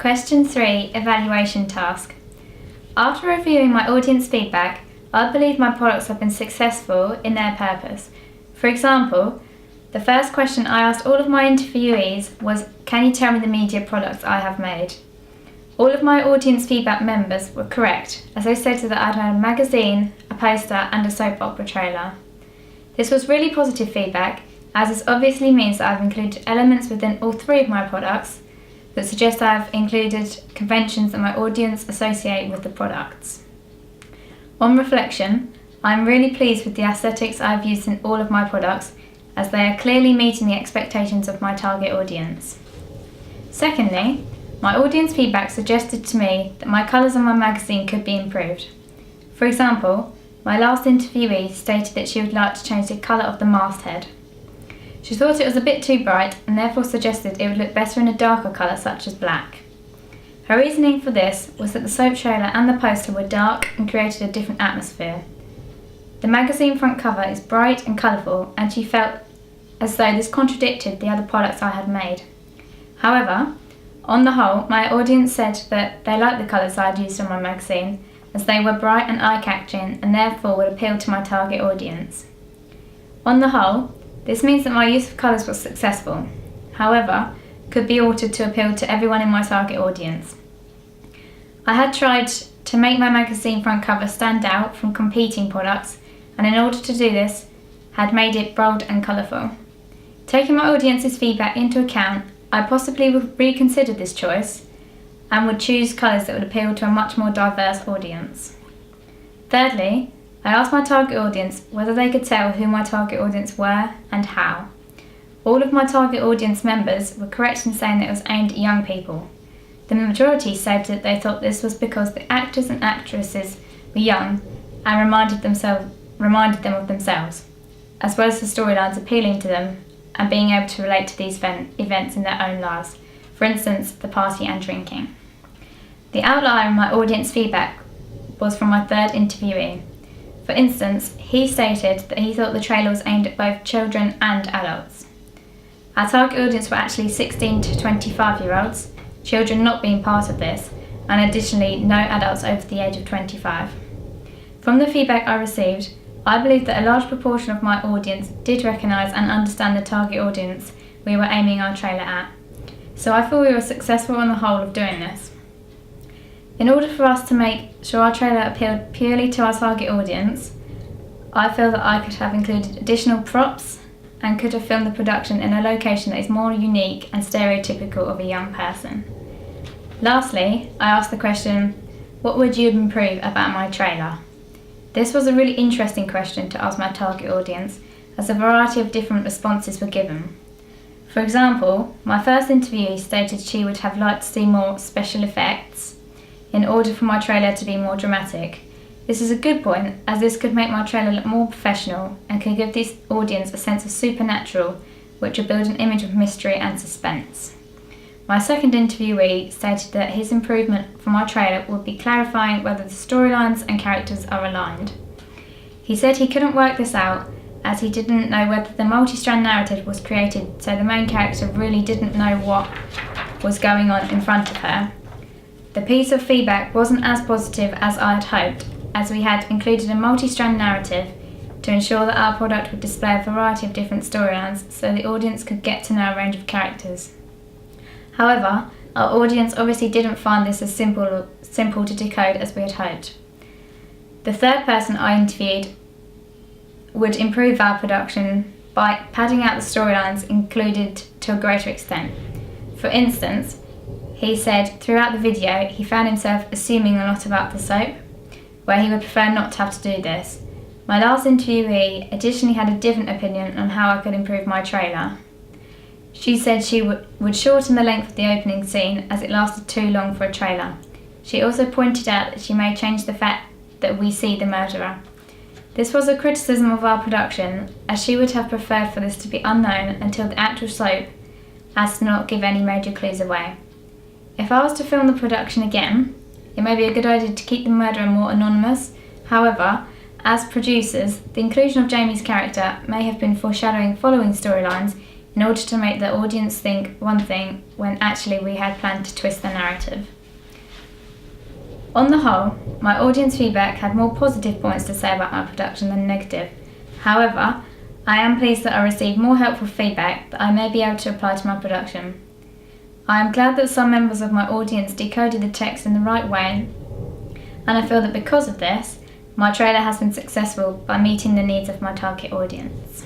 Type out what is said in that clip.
Question 3, Evaluation Task. After reviewing my audience feedback, I believe my products have been successful in their purpose. For example, the first question I asked all of my interviewees was, can you tell me the media products I have made? All of my audience feedback members were correct, as they stated that I'd had a magazine, a poster and a soap opera trailer. This was really positive feedback, as this obviously means that I've included elements within all 3 of my products that suggest I've included conventions that my audience associate with the products. On reflection, I'm really pleased with the aesthetics I've used in all of my products, as they are clearly meeting the expectations of my target audience. Secondly, my audience feedback suggested to me that my colours on my magazine could be improved. For example, my last interviewee stated that she would like to change the colour of the masthead. She thought it was a bit too bright and therefore suggested it would look better in a darker colour such as black. Her reasoning for this was that the soap trailer and the poster were dark and created a different atmosphere. The magazine front cover is bright and colourful, and she felt as though this contradicted the other products I had made. However, on the whole, my audience said that they liked the colours I had used on my magazine, as they were bright and eye-catching and therefore would appeal to my target audience. On the whole, this means that my use of colours was successful, however, could be altered to appeal to everyone in my target audience. I had tried to make my magazine front cover stand out from competing products, and in order to do this, had made it bold and colourful. Taking my audience's feedback into account, I possibly would reconsider this choice and would choose colours that would appeal to a much more diverse audience. Thirdly, I asked my target audience whether they could tell who my target audience were and how. All of my target audience members were correct in saying that it was aimed at young people. The majority said that they thought this was because the actors and actresses were young and reminded them of themselves, as well as the storylines appealing to them and being able to relate to these events in their own lives, for instance, the party and drinking. The outlier in my audience feedback was from my third interviewee. For instance, he stated that he thought the trailer was aimed at both children and adults. Our target audience were actually 16 to 25-year-olds, children not being part of this, and additionally no adults over the age of 25. From the feedback I received, I believe that a large proportion of my audience did recognise and understand the target audience we were aiming our trailer at, so I feel we were successful on the whole of doing this. In order for us to make sure our trailer appealed purely to our target audience, I feel that I could have included additional props and could have filmed the production in a location that is more unique and stereotypical of a young person. Lastly, I asked the question, what would you improve about my trailer? This was a really interesting question to ask my target audience, as a variety of different responses were given. For example, my first interviewee stated she would have liked to see more special effects in order for my trailer to be more dramatic. This is a good point, as this could make my trailer look more professional and can give this audience a sense of supernatural, which would build an image of mystery and suspense. My second interviewee stated that his improvement for my trailer would be clarifying whether the storylines and characters are aligned. He said he couldn't work this out, as he didn't know whether the multi-strand narrative was created so the main character really didn't know what was going on in front of her. The piece of feedback wasn't as positive as I had hoped, as we had included a multi-strand narrative to ensure that our product would display a variety of different storylines so the audience could get to know a range of characters. However, our audience obviously didn't find this as simple to decode as we had hoped. The third person I interviewed would improve our production by padding out the storylines included to a greater extent. For instance, he said throughout the video he found himself assuming a lot about the soap, where he would prefer not to have to do this. My last interviewee additionally had a different opinion on how I could improve my trailer. She said she would shorten the length of the opening scene as it lasted too long for a trailer. She also pointed out that she may change the fact that we see the murderer. This was a criticism of our production, as she would have preferred for this to be unknown until the actual soap, as to not give any major clues away. If I was to film the production again, it may be a good idea to keep the murderer more anonymous. However, as producers, the inclusion of Jamie's character may have been foreshadowing following storylines in order to make the audience think one thing when actually we had planned to twist the narrative. On the whole, my audience feedback had more positive points to say about my production than negative. However, I am pleased that I received more helpful feedback that I may be able to apply to my production. I am glad that some members of my audience decoded the text in the right way, and I feel that because of this, my trailer has been successful by meeting the needs of my target audience.